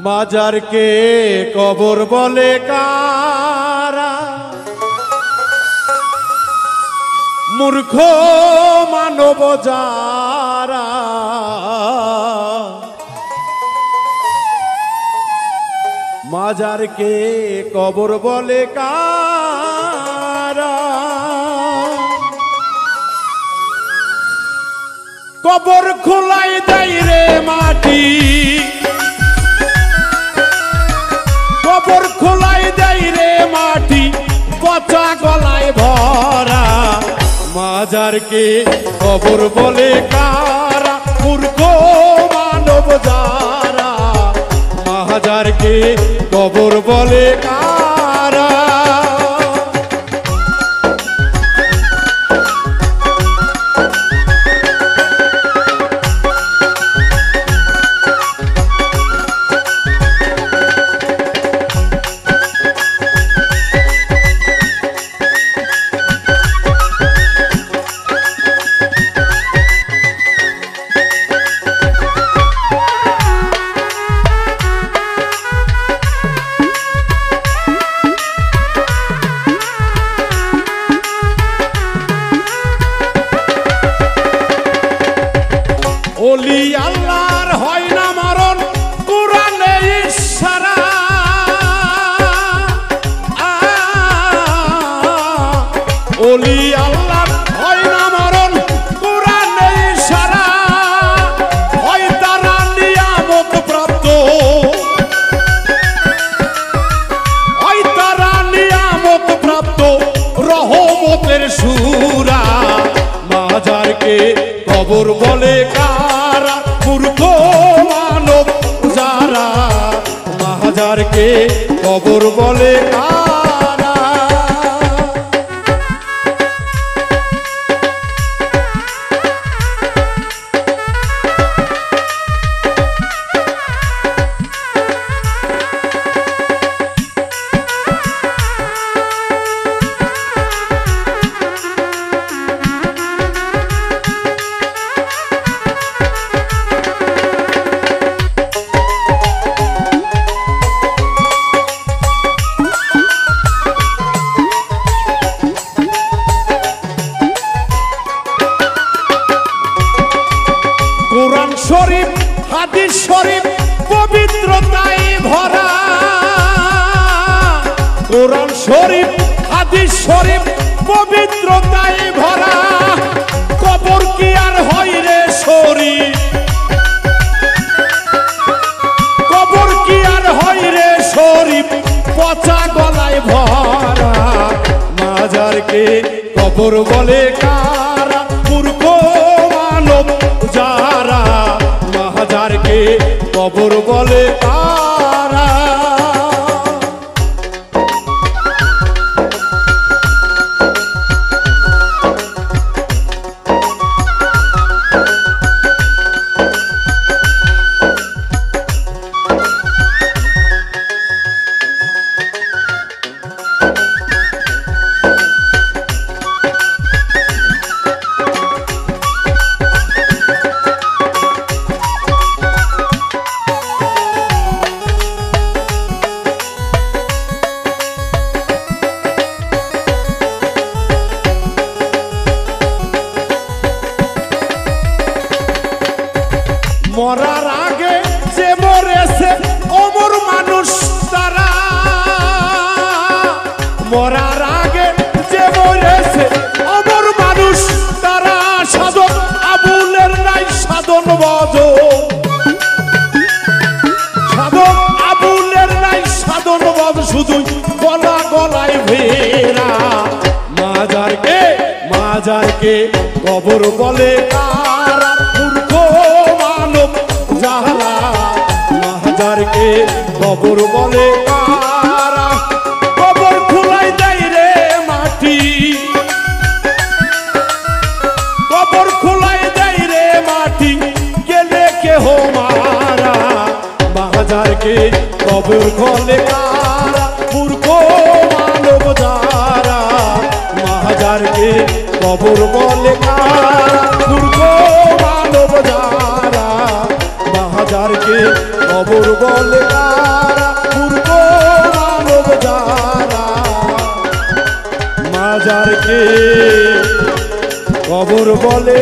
মাজারকে কবর বলে কারা, মূর্খ মানব যারা। মাজারকে কবর বলে কারা, কবর খোলাই দেয় রে মাটি, কবর খোলাই দেয় রে মাটি, পচা গলায় ভরা। মাজারকে কবর বলে কারা, মূর্খ মানব যারা। মাজারকে কবর বলে কারা। ওলি আল্লাহর হয় না মরণ, কুরআনে ইশারা। ওলি আল্লাহর হয় না মরণ, কুরআনে ইশারা। হয় তারা নিয়ামত প্রাপ্ত, হয় তারা নিয়ামত প্রাপ্ত, রহমতের সূরা। মাজারকে কবর বলে কারা, মূর্খ মানব যারা। মাজারকে কবর বলে কারা। কোরআন শরীফ হাদিস শরীফ পবিত্রতায় ভরা। কোরআন শরীফ হাদিস শরীফ পবিত্রতায় ভরা। কবর কি আর হয় রে শরীফ, কবর কি আর হয় রে শরীফ, পচা গলায় ভরা। মাজারকে কবর বলে কারা, মূর্খ মানব যারা। মাজারকে কবর বলে কারা। মরার আগে যে মরেছে অমর মানুষ তারা। মরার আগে যে মরেছে অমর মানুষ তারা। সাধন আবুলের নাই সাধন বজ, সাধন আবুলের নাই সাধন বজ, শুধু গলা গলায় ভেরা। মাজারকে মাজারকে কবর বলে কারা, মূর্খ মানব যারা। মাজারকে কবর বলে কারা। কবর খোলাই দেয় রে মাটি, কবর খোলাই দেয় রে মাটি, গেলে কেহ মারা। মাজারকে কবর বলে কারা, মূর্খ মানব যারা। মাজারকে কবর বলে কারা, মূর্খ মানব যারা। মাজারকে কবর বলে কারা। ডাকে কবর বলে